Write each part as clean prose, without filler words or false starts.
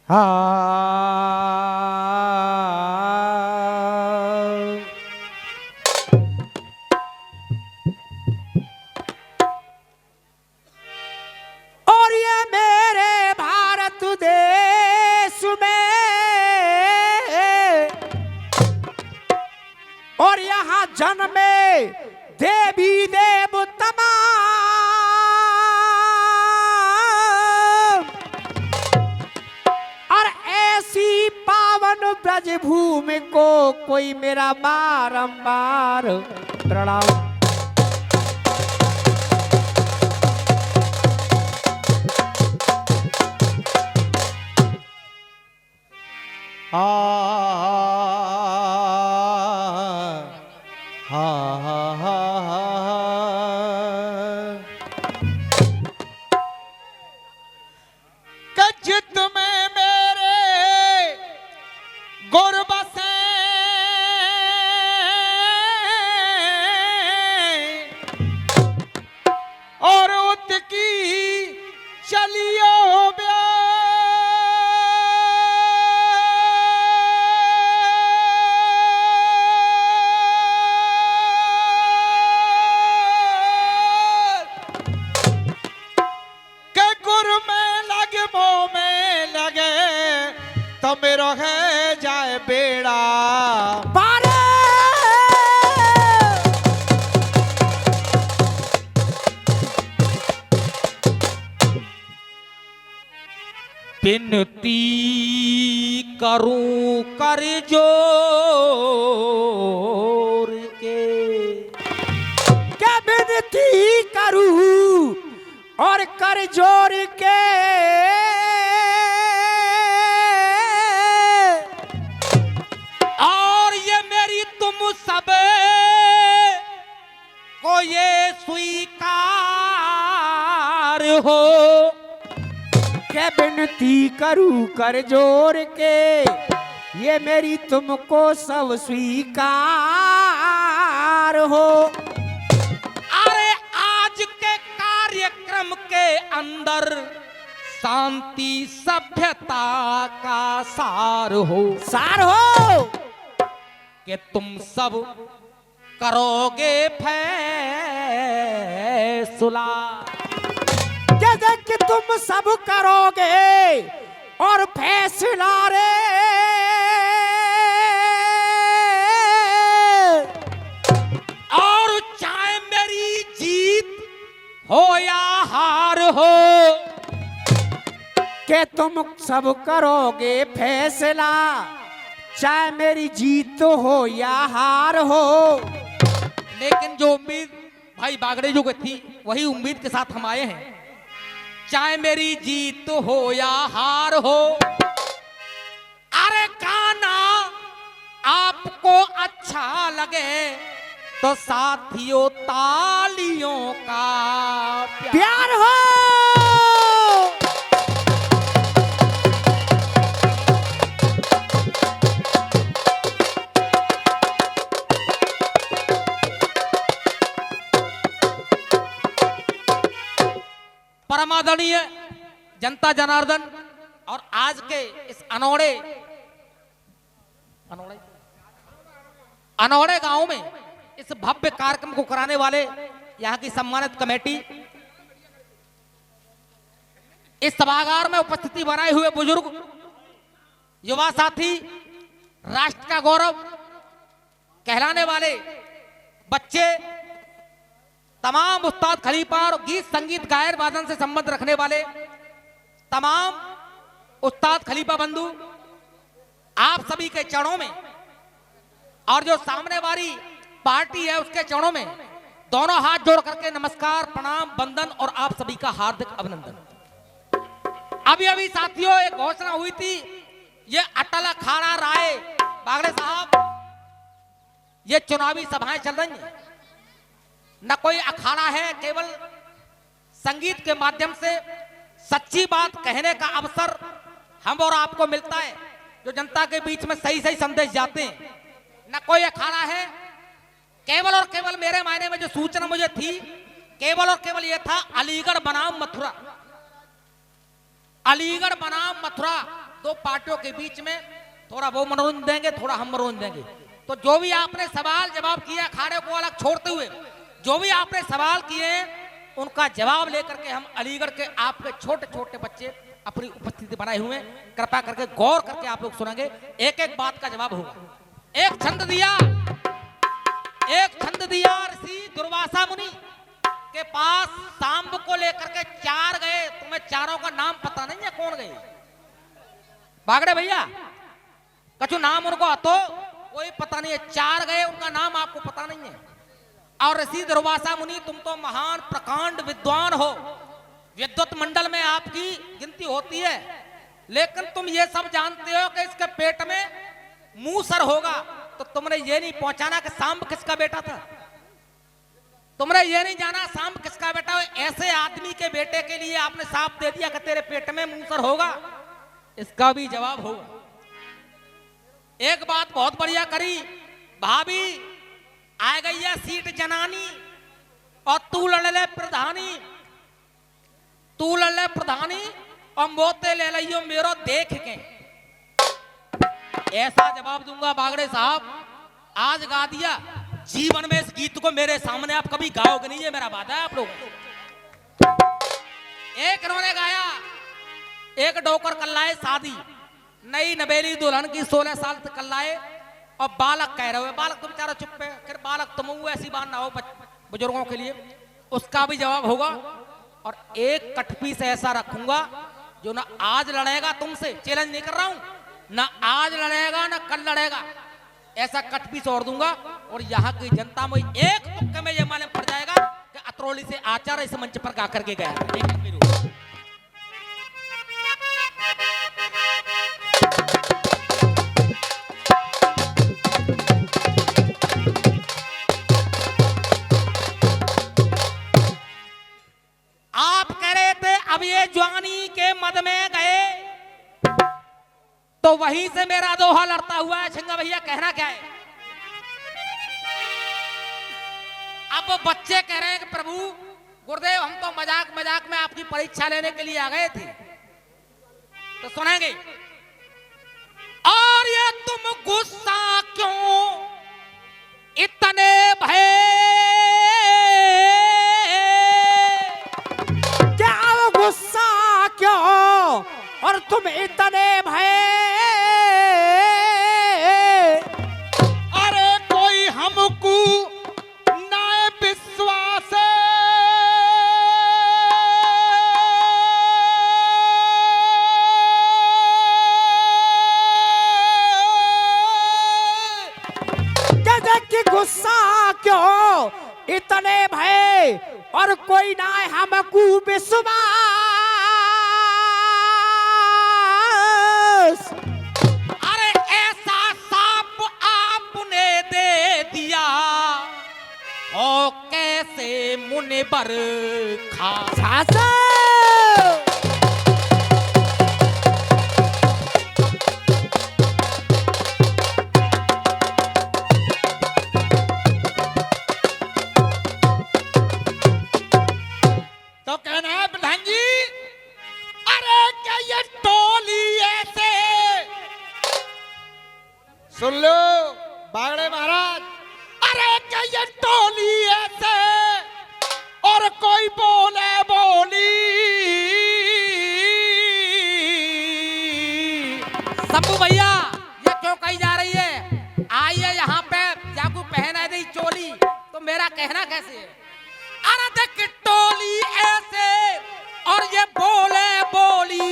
और ये मेरे भारत देश में और यहाँ जन्मे देवी देव तमाम और ऐसी पावन ब्रज भूमि को कोई मेरा बारंबार प्रणाम। कचित में मेरे गुरबसे और उतकी चलियो तो मेरो है जाए बेड़ा पारे विनती करूं कर जोर के क्या विनती करूं और कर जोर के सब को ये स्वीकार हो क्या विनती करूं कर जोर के ये मेरी तुमको सब स्वीकार हो। अरे आज के कार्यक्रम के अंदर शांति सभ्यता का सार हो कि तुम सब करोगे फैसला जैसे कि तुम सब करोगे और फैसला रे और चाहे मेरी जीत हो या हार हो कि तुम सब करोगे फैसला चाहे मेरी जीत हो या हार हो। लेकिन जो उम्मीद भाई बागड़े जो थी वही उम्मीद के साथ हम आए हैं। चाहे मेरी जीत हो या हार हो, अरे गाना आपको अच्छा लगे तो साथियों तालियों का प्यार हो। परमादरणीय जनता जनार्दन और आज के इस अनोड़े गांव में इस भव्य कार्यक्रम को कराने वाले यहाँ की सम्मानित कमेटी, इस सभागार में उपस्थिति बनाए हुए बुजुर्ग, युवा साथी, राष्ट्र का गौरव कहलाने वाले बच्चे, तमाम उस्ताद खलीफा और गीत संगीत गायन वादन से संबंध रखने वाले तमाम उस्ताद खलीफा बंधु, आप सभी के चरणों में और जो सामने वाली पार्टी है उसके चरणों में दोनों हाथ जोड़ करके नमस्कार, प्रणाम, वंदन और आप सभी का हार्दिक अभिनंदन। अभी अभी साथियों एक घोषणा हुई थी, ये अटल अखाड़ा राय बागड़े साहब, ये चुनावी सभाएं चल रही हैं, न कोई अखाड़ा है, केवल संगीत के माध्यम से सच्ची बात कहने का अवसर हम और आपको मिलता है, जो जनता के बीच में सही सही संदेश जाते हैं। न कोई अखाड़ा है, केवल और केवल मेरे मायने में जो सूचना मुझे थी, केवल और केवल यह था अलीगढ़ बनाम मथुरा, अलीगढ़ बनाम मथुरा दो पार्टियों के बीच में थोड़ा वो मनोरंजन देंगे, थोड़ा हम मनोरंजन देंगे। तो जो भी आपने सवाल जवाब किया, अखाड़े को अलग छोड़ते हुए जो भी आपने सवाल किए उनका जवाब लेकर के हम अलीगढ़ के आपके छोटे छोटे बच्चे अपनी उपस्थिति बनाए हुए हैं। कृपया करके गौर करके आप लोग सुनेंगे, एक एक बात का जवाब होगा। एक छंद दिया ऋषि दुर्वासा मुनि के पास, सांब को लेकर के 4 गए। तुम्हें चारों का नाम पता नहीं है कौन गए? बागड़े भैया कछु नाम उनको तो कोई पता नहीं है। 4 गए, उनका नाम आपको पता नहीं है। और ऋषि दुर्वासा मुनि, तुम तो महान प्रकांड विद्वान हो, विद्वत मंडल में आपकी गिनती होती है, लेकिन तुम ये सब जानते हो कि इसके पेट में मूसर होगा। तो तुमने ये नहीं पहचाना कि सांब किसका बेटा था? तुमने ये नहीं जाना सांब किसका बेटा हो? ऐसे आदमी के बेटे के लिए आपने साफ दे दिया कि तेरे पेट में मूसर होगा। इसका भी जवाब होगा। एक बात बहुत बढ़िया करी, भाभी आ गई है सीट जनानी और तू लड़ले प्रधानी, तू लड़ले प्रधानी और मोते ले लियो मेरो देख के। ऐसा जवाब दूंगा बागड़े साहब, आज गा दिया, जीवन में इस गीत को मेरे सामने आप कभी गाओगे नहीं, ये मेरा वादा है आप लोग। एक इन्होंने गाया, एक डोकर कल्लाए शादी, नई नवेली दुल्हन की 16 साल तक कल्लाए और बालक कह रहे हो, बालक तुम बेचारा चुप है, फिर बालक तुम हो, ऐसी बात ना हो बुजुर्गों के लिए। उसका भी जवाब होगा। और एक कटपीस ऐसा रखूंगा जो ना आज लड़ेगा तुमसे, चैलेंज नहीं कर रहा हूं, ना आज लड़ेगा ना कल लड़ेगा, ऐसा कटपीस और दूंगा। और यहाँ की जनता में एक तुक्के में यह मालूम पड़ जाएगा कि अतरौली से आचार्य इस मंच पर गा करके गया। आप कह रहे थे अब ये जवानी के मद में गए, तो वहीं से मेरा दोहा लड़ता हुआ है। छिंगा भैया कहना क्या है? अब बच्चे कह रहे हैं कि प्रभु गुरुदेव हम तो मजाक मजाक में आपकी परीक्षा लेने के लिए आ गए थे, तो सुनेंगे। और ये तुम गुस्सा क्यों इतने भय, क्या गुस्सा क्यों और तुम इतने भय, अरे कोई हमको ना विश्वास, कि गुस्सा क्यों इतने भय और कोई ना हमको विश्वास। अरे ऐसा सांप आपने दे दिया और कैसे मुने पर खा। तो कहना है प्रधान जी, अरे क्या ये टोली ऐसे, सुन लो बागड़े महाराज, अरे क्या ये टोली ऐसे और कोई बोले बोली। शंभू भैया ये क्यों कही जा रही है? आइए यहाँ पे जाकू पहना दे चोली, तो मेरा कहना कैसे है? अरे देख टोली ऐसे और ये बोले बोली,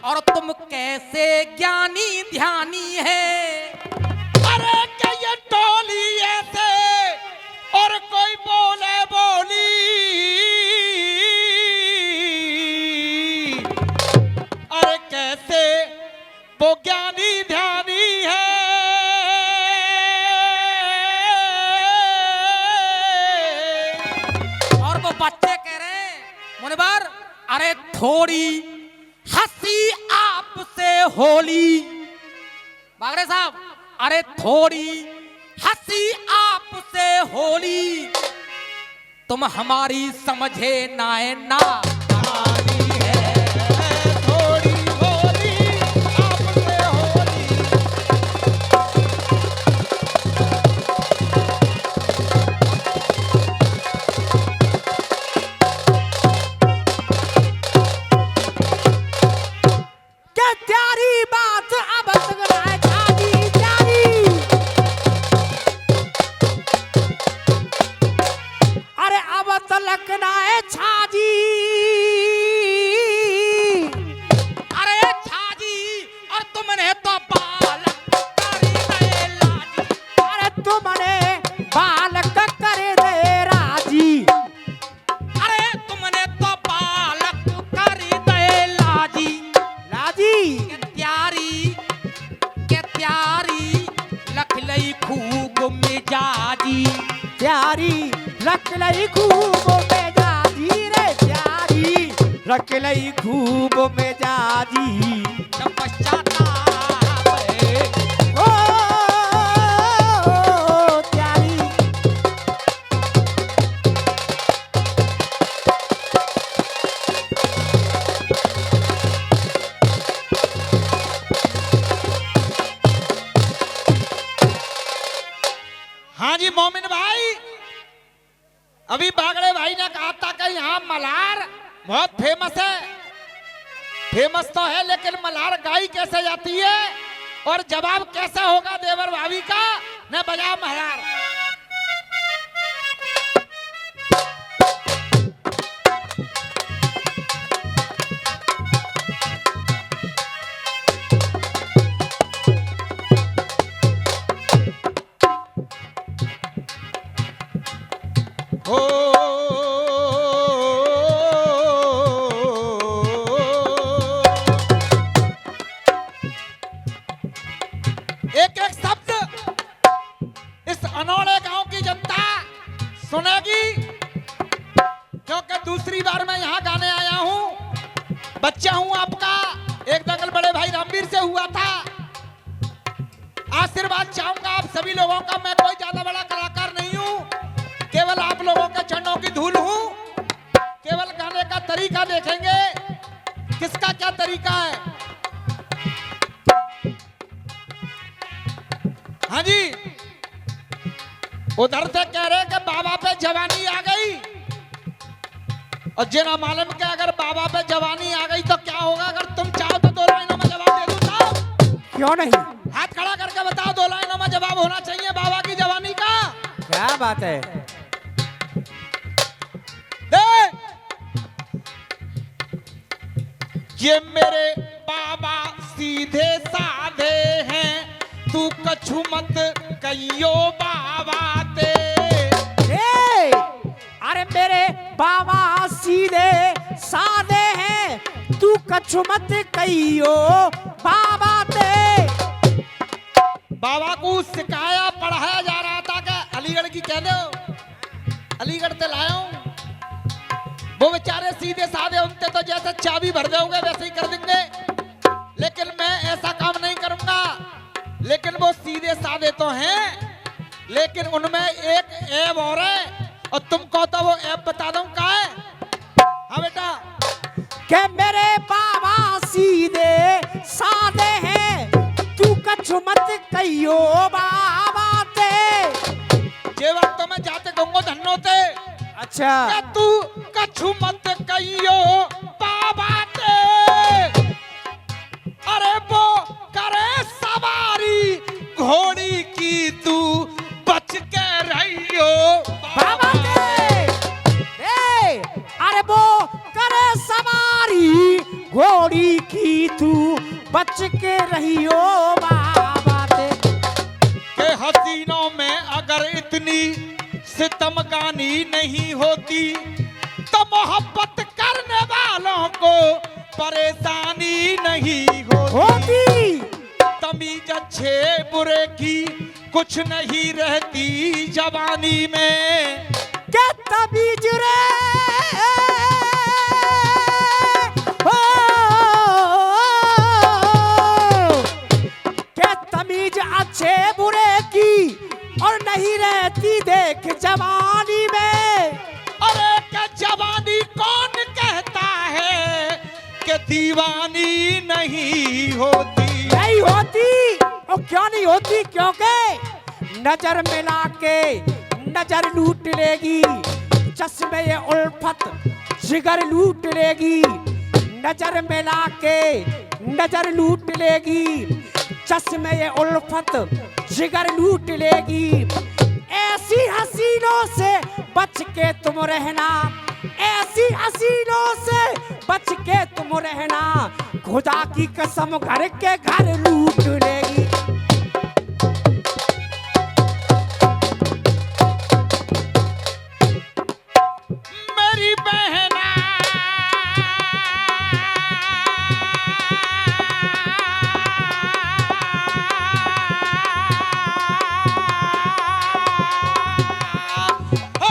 और तुम कैसे ज्ञानी ध्यानी है। अरे क्या ये टोली ऐसे और कोई बोले बोली, अरे कैसे वो ज्ञानी ध्यानी है। बच्चे कह रहे हैं मुनिवर, अरे थोड़ी हंसी आपसे होली। बागड़े साहब, अरे थोड़ी हंसी आपसे होली, तुम हमारी समझे ना है। रख लई खूब मिजाजी रे प्यारी, रख लई खूब मिजाजी। जब पश्चाताप है, ओ प्यारी, हाँ जी मोमिन भाई, अभी बागड़े भाई ने कहा था कि यहाँ मल्हार बहुत फेमस है। फेमस तो है लेकिन मल्हार गाई कैसे जाती है और जवाब कैसा होगा देवर भाभी का, न बजाओ मल्हार। हो एक एक शब्द इस अनोड़े गांव की जनता सुनेगी, क्योंकि दूसरी बार मैं यहाँ गाने आया हूँ। बच्चा हूँ आपका, एक दंगल बड़े भाई रामवीर से हुआ था। आशीर्वाद चाहूंगा आप सभी लोगों का। मैं कोई ज्यादा बड़ा कलाकार नहीं हूँ, केवल आप लोगों के चरणों की धूल हूँ। केवल गाने का तरीका देखेंगे, किसका क्या तरीका है। हाँ जी, उधर से कह रहे कि बाबा पे जवानी आ गई, और जिना मालूम के अगर बाबा पे जवानी आ गई तो क्या होगा। अगर तुम चाहो तो 2 लाइनों में जवाब दे दूं साहब। क्यों नहीं? हाथ खड़ा करके बताओ, 2 लाइनों में जवाब होना चाहिए बाबा की जवानी का। क्या बात है? ये मेरे बाबा सीधे साधे हैं, तू कछु मत कहियो बाबा ते। ए, अरे मेरे बाबा सीधे साधे हैं, तू कछु मत कहियो बाबा ते। बाबा को सिखाया पढ़ाया जा रहा था कि अलीगढ़ की कह दो, अलीगढ़ से लाया हूं। वो बेचारे सीधे साधे, उनते तो जैसे चाबी भर दोगे वैसे ही कर देंगे, लेकिन मैं ऐसा काम नहीं करूंगा। लेकिन वो सीधे साधे तो हैं, लेकिन उनमें एक ऐब और है, और तुमको तो वो ऐब बता दूं का है। हाँ बेटा, के मेरे बाबा सीधे साधे हैं, तू कछु मत कहियो बाबा ते। जे वक्त में जाते कहूंगा धन्नो ते। अच्छा, कि तू कछु मत कहियो बाबा ते। अरे वो करे सवारी घोड़ी की, तू बच के रहियो बाबा ते। ए, अरे वो करे सवारी घोड़ी की, तू बच के रहियो बाबा ते। के हसीनों में अगर इतनी सितमगानी नहीं होती, तो मोहब्बत करने वालों को परेशानी नहीं होती। तमीज अच्छे बुरे की कुछ नहीं रहती जवानी में। क्या तमीज रे, हो, क्या तमीज अच्छे बुरे की और नहीं रहती देख जवानी में। अरे क्या जवानी कौन कहता है कि दीवानी नहीं होती। नहीं होती, और क्यों नहीं होती? क्योंकि नजर मिला के नजर लूट लेगी, चश्मे ये उल्फत जिगर लूट लेगी। नजर मिला के नजर लूट लेगी, चश्मे ये उल्फत जिगर लूट लेगी। ऐसी हसीनों से बच के तुम रहना, ऐसी हसीनों से बच के तुम रहना। खुदा की कसम घर के घर लूट लेगी। मेरी बहना ओ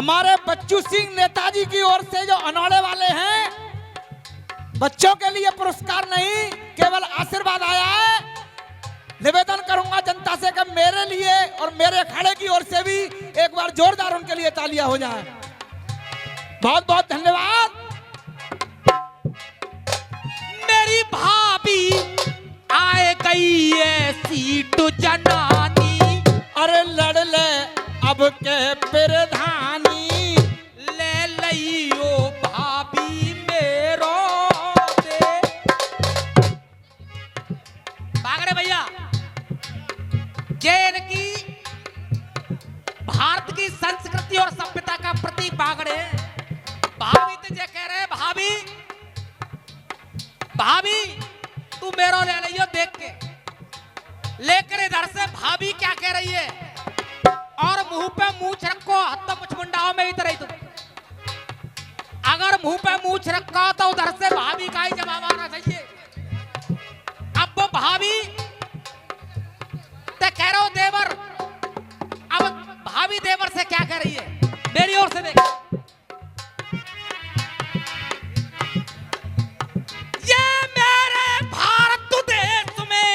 हमारे बच्चू सिंह नेताजी की ओर से जो अनौड़े वाले हैं, बच्चों के लिए पुरस्कार नहीं केवल आशीर्वाद आया है। निवेदन करूंगा जनता से कि मेरे लिए और मेरे अखाड़े की ओर से भी एक बार जोरदार उनके लिए तालियां हो जाए। बहुत बहुत धन्यवाद। मेरी भाभी आए गई ऐसी तो जनानी, अरे लड़ ले अब के प्रधानी, ले लियो भाभी मेरो दे। बागड़े भैया, जैन की भारत की संस्कृति और सभ्यता का प्रतीक बागड़े। भाभी तो जे कह रहे भाभी भाभी तू मेरो ले लियो देख के, लेकर इधर से भाभी क्या कह रही है, और मुंह पे मूछ रखो, हाथ तो कुछ मुंडाओं में इधर ही तो। अगर मुंह पे मूछ रखा तो उधर से भाभी का ही जवाब आना चाहिए। अब वो भाभी ते कह रहे हो देवर, अब भाभी देवर से क्या कह रही है, मेरी ओर से देख। ये मेरे भारत देश में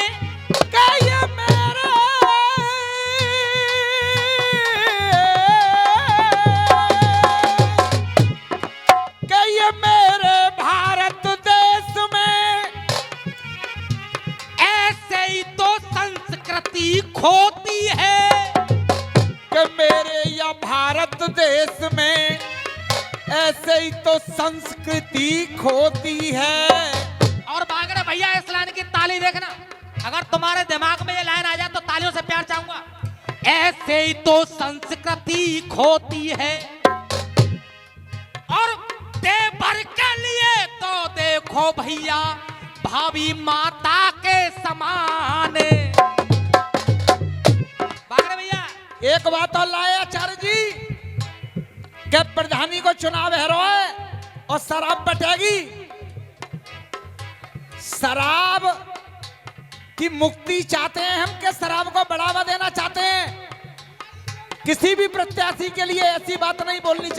ये मेरे ये मेरे भारत देश में ऐसे ही तो संस्कृति खोती है, कि मेरे या भारत देश में ऐसे ही तो संस्कृति खोती है। और बागड़े भैया इस लाइन की ताली देखना, अगर तुम्हारे दिमाग में ये लाइन आ जाए तो तालियों से प्यार चाहूंगा। ऐसे ही तो संस्कृति खोती है, और देवर के लिए तो देखो भैया भाभी माता के समान। बागड़े भैया एक बात और लाए आचार्य जी, कि प्रधानी को चुनाव है और शराब बटेगी। शराब की मुक्ति चाहते हैं हम, कि शराब को बढ़ावा देना चाहते हैं। किसी भी प्रत्याशी के लिए ऐसी बात नहीं बोलनी चाहिए।